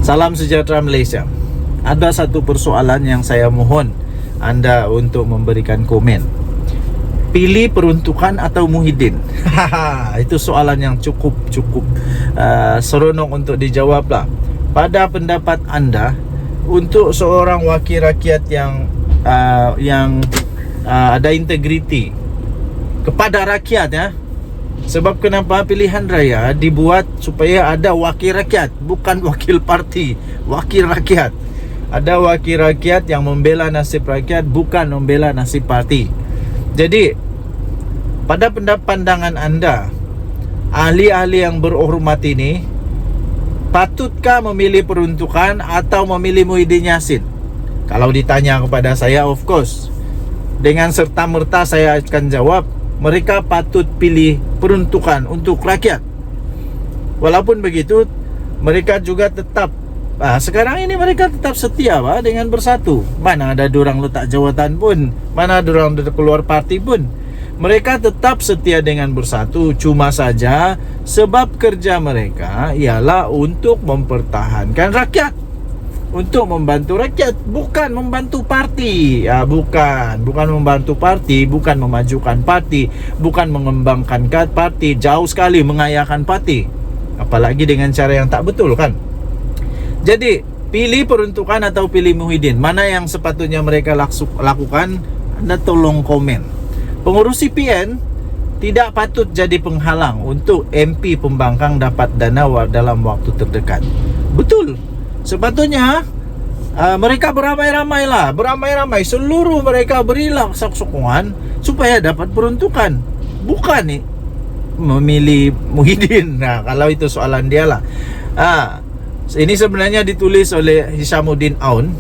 Salam sejahtera Malaysia. Ada satu persoalan yang saya mohon anda untuk memberikan komen. Pilih peruntukan atau Muhyiddin? Itu soalan yang cukup seronok untuk dijawab lah. Pada pendapat anda, untuk seorang wakil rakyat yang ada integriti kepada rakyat, ya. Sebab kenapa pilihan raya dibuat supaya ada wakil rakyat, bukan wakil parti, wakil rakyat. Ada wakil rakyat yang membela nasib rakyat, bukan membela nasib parti. Jadi, pada pandangan anda, ahli-ahli yang berhormat ini patutkah memilih peruntukan atau memilih Muhyiddin Yassin? Kalau ditanya kepada saya, of course, dengan serta-merta saya akan jawab, mereka patut pilih peruntukan untuk rakyat. Walaupun begitu, mereka juga tetap sekarang ini mereka tetap setia dengan Bersatu. Mana ada dorang letak jawatan pun, mana dorang keluar parti pun, mereka tetap setia dengan Bersatu. Cuma saja sebab kerja mereka ialah untuk mempertahankan rakyat, untuk membantu rakyat, bukan membantu parti. Bukan membantu parti, bukan memajukan parti, bukan mengembangkan parti, jauh sekali mengayakan parti, apalagi dengan cara yang tak betul, kan? Jadi, pilih peruntukan atau pilih Muhyiddin, mana yang sepatutnya mereka lakukan? Anda tolong komen. Pengurus CPN tidak patut jadi penghalang untuk MP Pembangkang dapat dana dalam waktu terdekat. Betul. Sepatutnya mereka beramai-ramai, seluruh mereka berilah sokongan supaya dapat peruntukan, bukan memilih Muhyiddin. Nah, kalau itu soalan dia lah. Ini sebenarnya ditulis oleh Hishamuddin Aun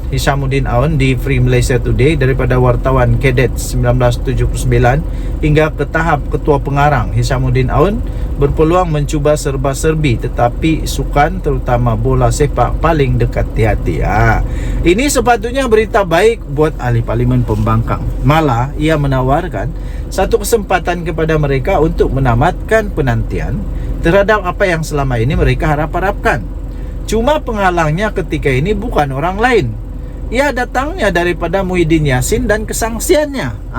di Free Malaysia Today, daripada wartawan Kedet 1979 hingga ke tahap ketua pengarang. Hishamuddin Aun berpeluang mencuba serba-serbi, tetapi sukan terutama bola sepak paling dekat di hati. Ini sepatutnya berita baik buat ahli Parlimen Pembangkang. Malah ia menawarkan satu kesempatan kepada mereka untuk menamatkan penantian terhadap apa yang selama ini mereka harapkan. Cuma penghalangnya ketika ini bukan orang lain, ia datangnya daripada Muhyiddin Yassin dan kesangsiannya.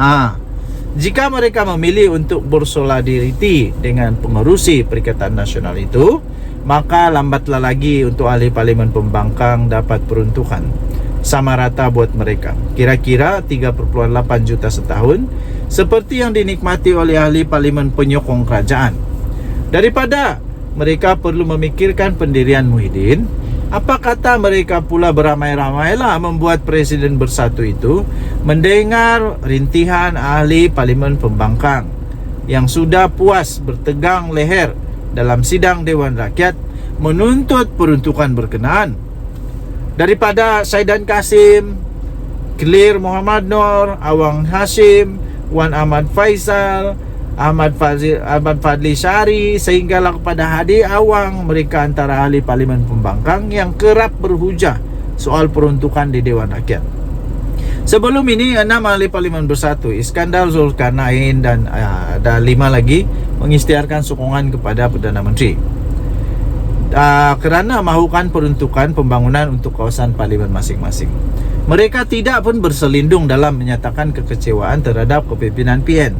Jika mereka memilih untuk bersolidariti dengan pengerusi Perikatan Nasional itu, maka lambatlah lagi untuk ahli Parlimen Pembangkang dapat peruntukan. Sama rata buat mereka, kira-kira 3,8 juta setahun, seperti yang dinikmati oleh ahli Parlimen penyokong kerajaan. Daripada mereka perlu memikirkan pendirian Muhyiddin, apa kata mereka pula beramai-ramailah membuat Presiden Bersatu itu mendengar rintihan ahli Parlimen Pembangkang yang sudah puas bertegang leher dalam sidang Dewan Rakyat menuntut peruntukan berkenaan. Daripada Saidan Kasim, Clear Muhammad Noor, Awang Hashim, Wan Ahmad Faisal, Ahmad Fadli Syari, sehinggalah kepada Hadi Awang, mereka antara ahli Parlimen Pembangkang yang kerap berhujah soal peruntukan di Dewan Rakyat. Sebelum ini 6 ahli Parlimen Bersatu, Iskandar Zulkarnain dan ada 5 lagi, mengisytiharkan sokongan kepada Perdana Menteri kerana mahukan peruntukan pembangunan untuk kawasan Parlimen masing-masing. Mereka tidak pun berselindung dalam menyatakan kekecewaan terhadap kepimpinan PN,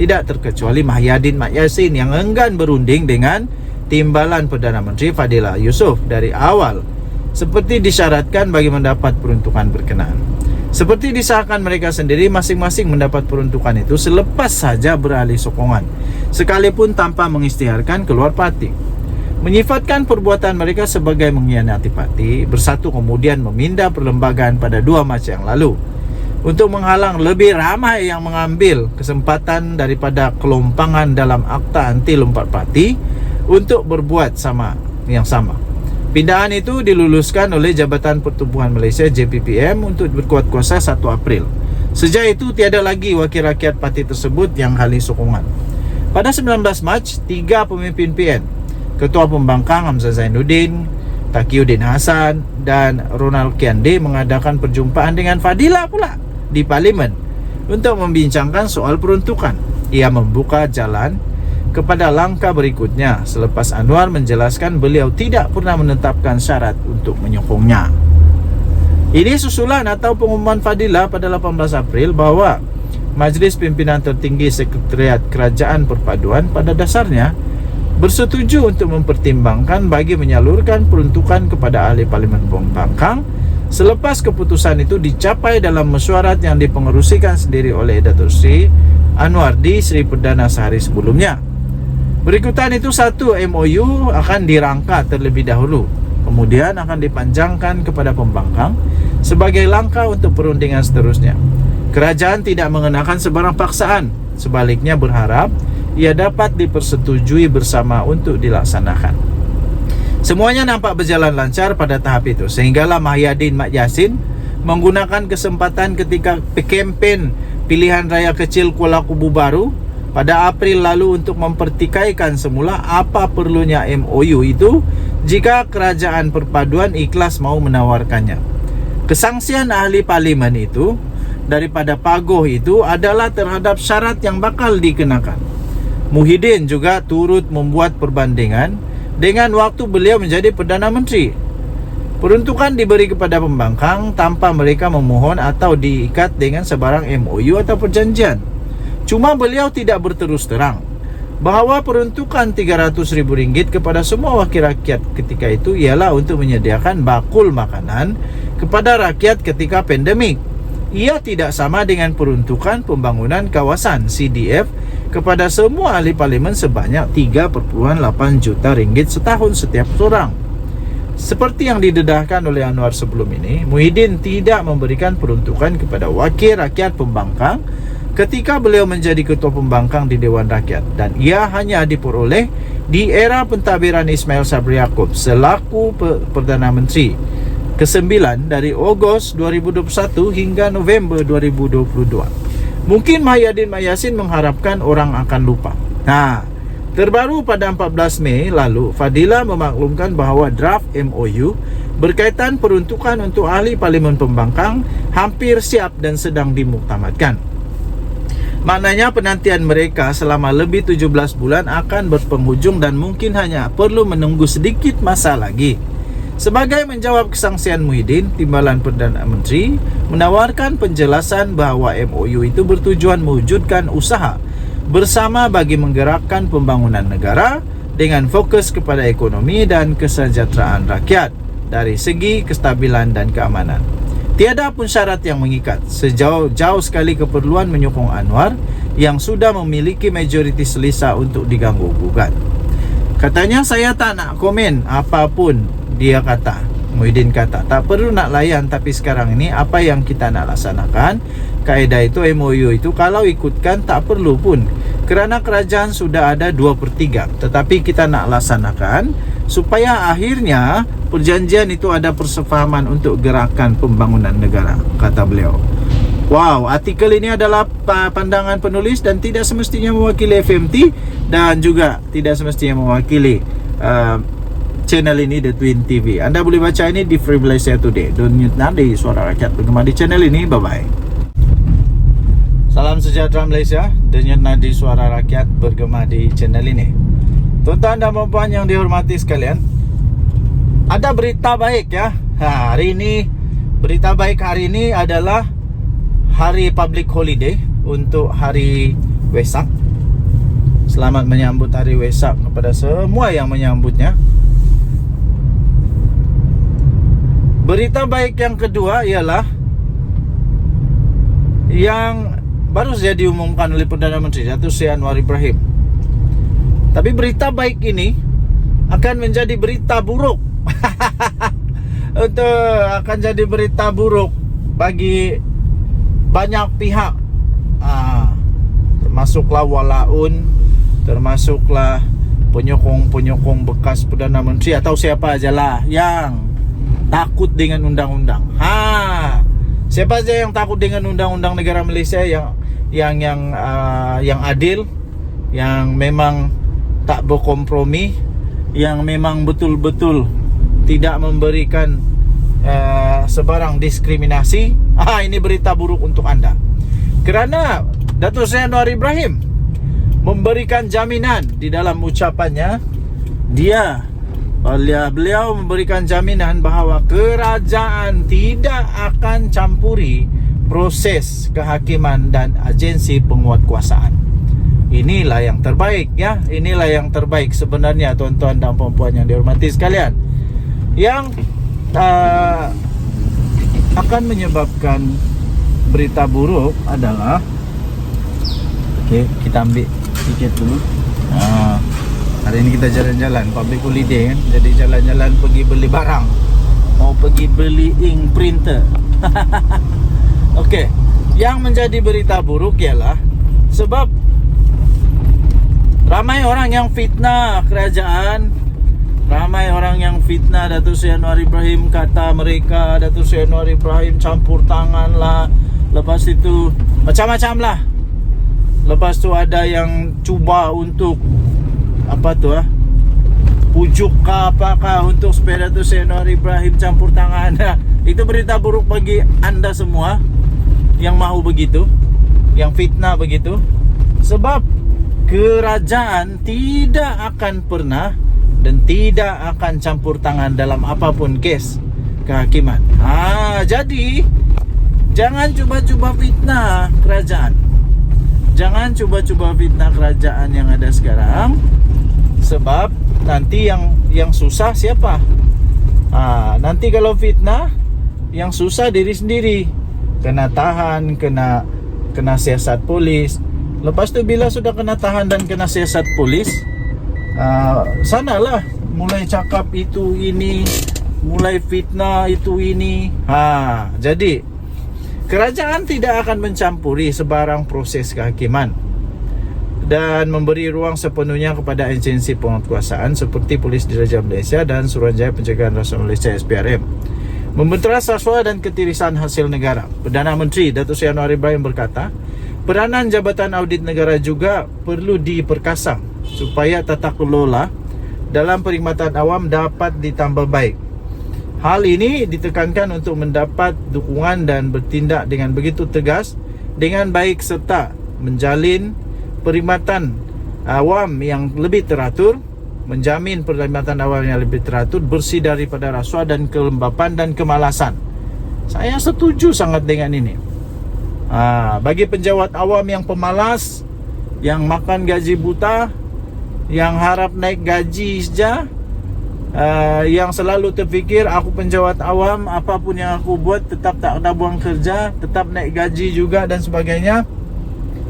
tidak terkecuali Mahyadin Mat Yassin yang enggan berunding dengan timbalan Perdana Menteri Fadillah Yusof dari awal, seperti disyaratkan bagi mendapat peruntukan berkenaan. Seperti disahkan mereka sendiri masing-masing mendapat peruntukan itu selepas saja beralih sokongan, sekalipun tanpa mengisytiharkan keluar parti. Menyifatkan perbuatan mereka sebagai mengkhianati parti, Bersatu kemudian memindah perlembagaan pada 2 Mac yang lalu untuk menghalang lebih ramai yang mengambil kesempatan daripada kelompangan dalam akta anti lompat parti untuk berbuat sama. Pindahan itu diluluskan oleh Jabatan Pertubuhan Malaysia JPPM untuk berkuat kuasa 1 April. Sejak itu tiada lagi wakil rakyat parti tersebut yang ahli sokongan. Pada 19 Mac, 3 pemimpin PN, Ketua Pembangkang Hamzah Zainuddin, Taqiyuddin Hassan dan Ronald Kiande, mengadakan perjumpaan dengan Fadillah pula di Parlimen untuk membincangkan soal peruntukan. Ia membuka jalan kepada langkah berikutnya selepas Anwar menjelaskan beliau tidak pernah menetapkan syarat untuk menyokongnya. Ini susulan atau pengumuman Fadilah pada 18 April bahwa Majlis Pimpinan Tertinggi Sekretariat Kerajaan Perpaduan pada dasarnya bersetuju untuk mempertimbangkan bagi menyalurkan peruntukan kepada ahli Parlimen Pembangkang selepas keputusan itu dicapai dalam mesyuarat yang dipengerusikan sendiri oleh Datuk Seri Anwar di Seri Perdana sehari sebelumnya. Berikutan itu satu MOU akan dirangka terlebih dahulu, kemudian akan dipanjangkan kepada pembangkang sebagai langkah untuk perundingan seterusnya. Kerajaan tidak mengenakan sebarang paksaan, sebaliknya berharap ia dapat dipersetujui bersama untuk dilaksanakan. Semuanya nampak berjalan lancar pada tahap itu, sehinggalah Mahyadin Mat Yassin menggunakan kesempatan ketika kempen pilihan raya kecil Kuala Kubu Baru pada April lalu untuk mempertikaikan semula apa perlunya MOU itu jika kerajaan perpaduan ikhlas mau menawarkannya. Kesangsian ahli parlimen itu daripada pagoh itu adalah terhadap syarat yang bakal dikenakan. Muhyiddin juga turut membuat perbandingan dengan waktu beliau menjadi Perdana Menteri. Peruntukan diberi kepada pembangkang tanpa mereka memohon atau diikat dengan sebarang MOU atau perjanjian. Cuma beliau tidak berterus terang bahawa peruntukan RM300,000 kepada semua wakil rakyat ketika itu ialah untuk menyediakan bakul makanan kepada rakyat ketika pandemik. Ia tidak sama dengan peruntukan pembangunan kawasan CDF kepada semua ahli parlimen sebanyak RM3.8 juta setahun setiap orang. Seperti yang didedahkan oleh Anwar sebelum ini, Muhyiddin tidak memberikan peruntukan kepada wakil rakyat pembangkang ketika beliau menjadi ketua pembangkang di Dewan Rakyat, dan ia hanya diperoleh di era pentadbiran Ismail Sabri Yaakob selaku Perdana Menteri ke-9 dari Ogos 2021 hingga November 2022. Mungkin Mahyadin Mat Yassin mengharapkan orang akan lupa. Terbaru pada 14 Mei lalu, Fadilah memaklumkan bahawa draft MOU berkaitan peruntukan untuk ahli Parlimen Pembangkang hampir siap dan sedang dimuktamadkan. Maknanya penantian mereka selama lebih 17 bulan akan berpenghujung dan mungkin hanya perlu menunggu sedikit masa lagi. Sebagai menjawab kesangsian Muhyiddin, Timbalan Perdana Menteri menawarkan penjelasan bahawa MOU itu bertujuan mewujudkan usaha bersama bagi menggerakkan pembangunan negara dengan fokus kepada ekonomi dan kesejahteraan rakyat dari segi kestabilan dan keamanan. Tiada pun syarat yang mengikat, sejauh sekali keperluan menyokong Anwar yang sudah memiliki majoriti selesa untuk diganggu-gugat. Katanya, saya tak nak komen apapun. Dia kata, Muhyiddin kata, tak perlu nak layan, tapi sekarang ini apa yang kita nak laksanakan, kaedah itu MOU itu kalau ikutkan tak perlu pun, kerana kerajaan sudah ada 2/3. Tetapi kita nak laksanakan supaya akhirnya perjanjian itu ada persefahaman untuk gerakan pembangunan negara, kata beliau. Wow, artikel ini adalah pandangan penulis dan tidak semestinya mewakili FMT dan juga tidak semestinya mewakili channel ini, The Twin TV. Anda boleh baca ini di Free Malaysia Today. Don't di Suara Rakyat bergema di channel ini. Bye-bye. Salam sejahtera Malaysia. Denyut nadi Suara Rakyat bergema di channel ini. Tuan-tuan dan puan yang dihormati sekalian, ada berita baik ya. Hari ini, berita baik hari ini adalah hari public holiday untuk hari Wesak. Selamat menyambut hari Wesak kepada semua yang menyambutnya. Berita baik yang kedua ialah yang baru saja diumumkan oleh Perdana Menteri Datuk Seri Anwar Ibrahim. Tapi berita baik ini akan menjadi berita buruk. Akan jadi berita buruk bagi banyak pihak, termasuklah walaun, termasuklah penyokong-penyokong bekas Perdana Menteri atau siapa ajalah yang takut dengan undang-undang. Siapa saja yang takut dengan undang-undang negara Malaysia yang adil, yang memang tak berkompromi, yang memang betul-betul tidak memberikan sebarang diskriminasi. Ini berita buruk untuk anda. Kerana Datuk Seri Anwar Ibrahim memberikan jaminan di dalam ucapannya. Beliau memberikan jaminan bahawa kerajaan tidak akan campuri proses kehakiman dan agensi penguatkuasaan. Inilah yang terbaik ya. Inilah yang terbaik sebenarnya, tuan-tuan dan puan-puan yang dihormati sekalian. Yang akan menyebabkan berita buruk adalah, okey, kita ambil tiket dulu. Hari ini kita jalan-jalan, public holiday kan. Jadi jalan-jalan pergi beli barang. Mau pergi beli ink printer. Okey, yang menjadi berita buruk ialah sebab ramai orang yang fitnah kerajaan. Ramai orang yang fitnah Datuk Seri Anwar Ibrahim, kata mereka Datuk Seri Anwar Ibrahim campur tangan lah. Lepas itu macam-macam lah. Lepas tu ada yang cuba untuk pujuk ke apakah untuk supaya Datuk Seri Anwar Ibrahim campur tangan. Itu berita buruk bagi anda semua yang mahu begitu, yang fitnah begitu. Sebab kerajaan tidak akan pernah dan tidak akan campur tangan dalam apapun kes kehakiman. Jadi jangan cuba-cuba fitnah kerajaan. Jangan cuba-cuba fitnah kerajaan yang ada sekarang. Sebab nanti yang susah siapa? Nanti kalau fitnah, yang susah diri sendiri. Kena tahan, kena siasat polis. Lepas tu bila sudah kena tahan dan kena siasat polis, sanalah mulai cakap itu ini, mulai fitnah itu ini. Jadi kerajaan tidak akan mencampuri sebarang proses kehakiman dan memberi ruang sepenuhnya kepada agensi penguatkuasaan seperti Polis Diraja Malaysia dan Suruhanjaya Pencegahan Rasuah Malaysia SPRM. Membenteras rasuah dan ketirisan hasil negara. Perdana Menteri Datuk Seri Anwar Ibrahim berkata, peranan Jabatan Audit Negara juga perlu diperkasam supaya tata kelola dalam perkhidmatan awam dapat ditambah baik. Hal ini ditekankan untuk mendapat dukungan dan bertindak dengan begitu tegas dengan baik serta menjalin perkhidmatan awam yang lebih teratur, menjamin perkhidmatan awam yang lebih teratur, bersih daripada rasuah dan kelembapan dan kemalasan. Saya setuju sangat dengan ini. Bagi penjawat awam yang pemalas, yang makan gaji buta, yang harap naik gaji saja, yang selalu terfikir aku penjawat awam, apapun yang aku buat tetap tak kena buang kerja, tetap naik gaji juga dan sebagainya,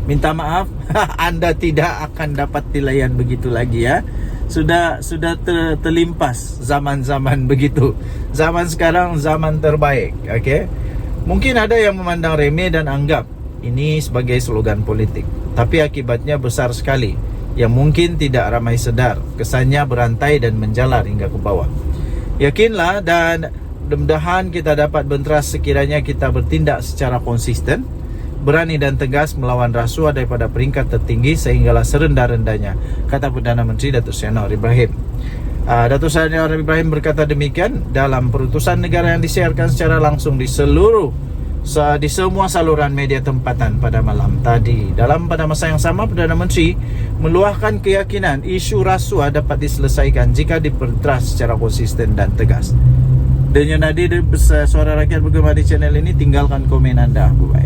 minta maaf, anda tidak akan dapat dilayan begitu lagi ya. Sudah terlimpas zaman-zaman begitu. Zaman sekarang zaman terbaik. Okey. Mungkin ada yang memandang remeh dan anggap ini sebagai slogan politik, tapi akibatnya besar sekali yang mungkin tidak ramai sedar. Kesannya berantai dan menjalar hingga ke bawah. Yakinlah dan mudah-mudahan kita dapat benteras sekiranya kita bertindak secara konsisten, berani dan tegas melawan rasuah daripada peringkat tertinggi sehinggalah serendah-rendahnya, kata Perdana Menteri Datuk Seri Anwar Ibrahim. Datuk Seri Anwar Ibrahim berkata demikian dalam perutusan negara yang disiarkan secara langsung di semua saluran media tempatan pada malam tadi. Pada masa yang sama, Perdana Menteri meluahkan keyakinan isu rasuah dapat diselesaikan jika diperteras secara konsisten dan tegas. Dan yang hadir Suara Rakyat bergema di channel ini, tinggalkan komen anda. Bye.